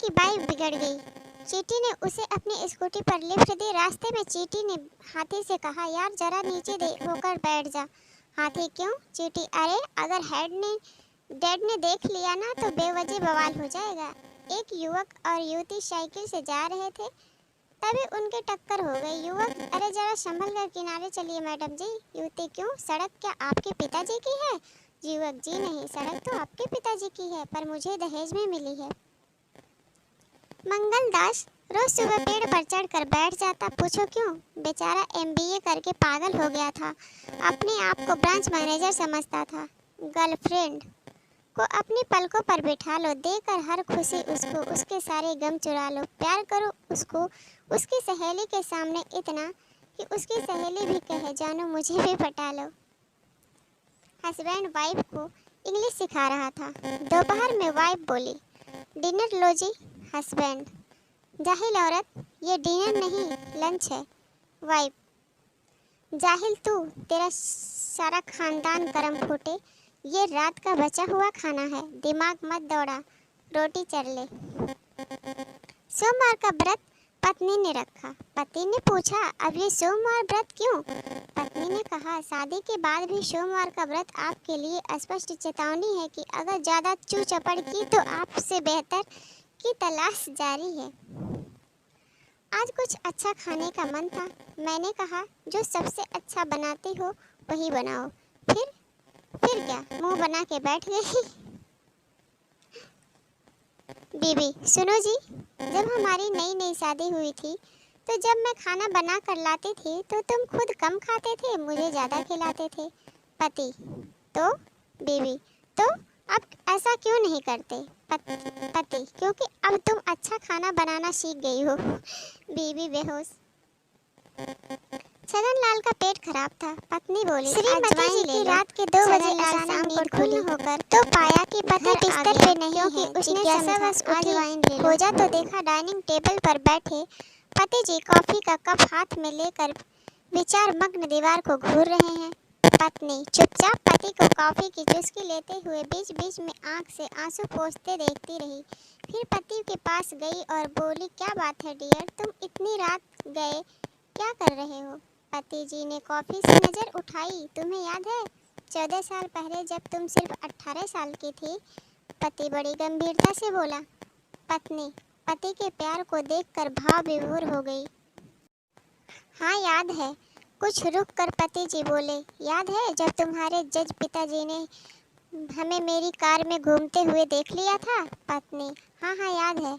की बाइक बिगड़ गई। चींटी ने उसे अपनी स्कूटी पर लिफ्ट दी। रास्ते में चींटी ने हाथी से कहा, यार जरा नीचे होकर बैठ जा। हाथी, क्यों? चींटी, अरे अगर डैड ने देख लिया ना तो बेवजह बवाल हो जाएगा। एक युवक और युवती साइकिल से जा रहे थे, तभी उनके टक्कर हो गई। युवक, अरे जरा संभल कर किनारे चलिए मैडम जी। युवती, क्यों? सड़क क्या आपके पिताजी की है? युवक, जी नहीं, सड़क तो आपके पिताजी की है, पर मुझे दहेज में मिली है। मंगलदास रोज सुबह पेड़ पर चढ़कर बैठ जाता। पूछो क्यों? बेचारा एमबीए करके पागल हो गया था। अपने आप को ब्रांच मैनेजर समझता था। गर्लफ्रेंड को अपनी पलकों पर बिठा लो, देकर हर खुशी उसको, उसके सारे गम चुरा लो। प्यार करो उसको उसकी सहेली के सामने इतना कि उसकी सहेली भी कहे, जानो मुझे भी पटा लो। हस्बैंड वाइफ को इंग्लिश सिखा रहा था। दोपहर में वाइफ बोली, डिनर लो जी। हस्बैंड, जाहिल औरत, ये डिनर नहीं लंच है। वाइफ, जाहिल तू, तेरा सारा खानदान करम फूटे, ये रात का बचा हुआ खाना है, दिमाग मत दौड़ा, रोटी चर ले। सोमवार का व्रत पत्नी ने रखा। पति ने पूछा, अब ये सोमवार व्रत क्यों? पत्नी ने कहा, शादी के बाद भी सोमवार का व्रत आपके लिए स्पष्ट चेतावनी है कि अगर ज़्यादा चू चपड़ की तो आपसे बेहतर की तलाश जारी है। आज कुछ अच्छा खाने का मन था। मैंने कहा, जो सबसे अच्छा बनाती हो वही बनाओ। फिर क्या, मुंह बना के बैठ गई। बीबी, सुनो जी, जब हमारी नई नई शादी हुई थी तो जब मैं खाना बना कर लाती थी तो तुम खुद कम खाते थे, मुझे ज़्यादा खिलाते थे। पति, तो? बीबी, तो अब ऐसा क्यों नहीं करते? पति, क्योंकि अब तुम अच्छा खाना बनाना सीख गई हो। बीबी बेहोश। छगनलाल का पेट खराब था। पत्नी बोली, श्रीमती जी की रात के 2 बजे अचानक नींद खुली होकर तो पाया कि पति बिस्तर पे नहीं है। उसने जिज्ञासावश उठी, खोजा तो देखा डाइनिंग टेबल पर बैठे पति जी कॉफी का कप हाथ में लेकर विचार मग्न दीवार को घूर रहे हैं। पत्नी चुपचाप पति को कॉफी की चुस्की लेते हुए बीच बीच में आंख से आंसू पोंछते देखती रही। फिर पति के पास गई और बोली, क्या बात है डियर, तुम इतनी रात गए क्या कर रहे हो? पति जी ने कॉफी से नजर उठाई। तुम्हें याद है 14 साल पहले जब तुम सिर्फ 18 साल की थी? पति बड़ी गंभीरता से बोला। पत्नी पति के प्यार को देखकर भाव विभोर हो गई। हाँ याद है। कुछ रुक कर पति जी बोले, याद है जब तुम्हारे जज पिताजी ने हमें मेरी कार में घूमते हुए देख लिया था? पत्नी, हाँ हाँ याद है।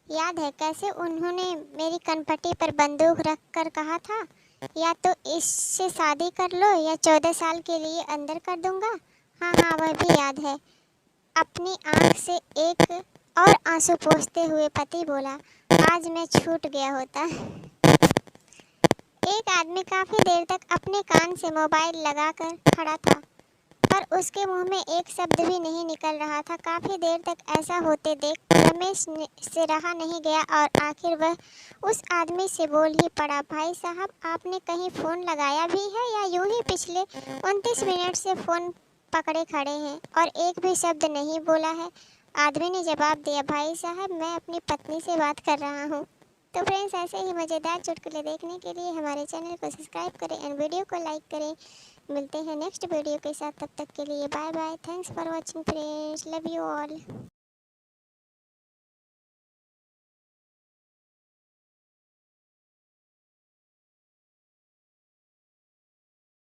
याद है कैसे उन्होंने मेरी कनपटी पर बंदूक रख कर कहा था, या तो इससे शादी कर लो या 14 साल के लिए अंदर कर दूंगा। हाँ हाँ वह भी याद है। अपनी आंख से एक और आंसू पोंछते हुए पति बोला, आज मैं छूट गया होता। एक आदमी काफी देर तक अपने कान से मोबाइल लगाकर खड़ा था, पर उसके मुंह में एक शब्द भी नहीं निकल रहा था। काफी देर तक ऐसा होते देख रमेश से रहा नहीं गया और आखिर वह उस आदमी से बोल ही पड़ा, भाई साहब आपने कहीं फ़ोन लगाया भी है या यूं ही पिछले 29 मिनट से फ़ोन पकड़े खड़े हैं और एक भी शब्द नहीं बोला है? आदमी ने जवाब दिया, भाई साहब मैं अपनी पत्नी से बात कर रहा हूँ। तो फ्रेंड्स, ऐसे ही मज़ेदार चुटकुले देखने के लिए हमारे चैनल को सब्सक्राइब करें एंड वीडियो को लाइक करें। मिलते हैं नेक्स्ट वीडियो के साथ, तब तक के लिए bye bye. Thanks for watching friends, love you all.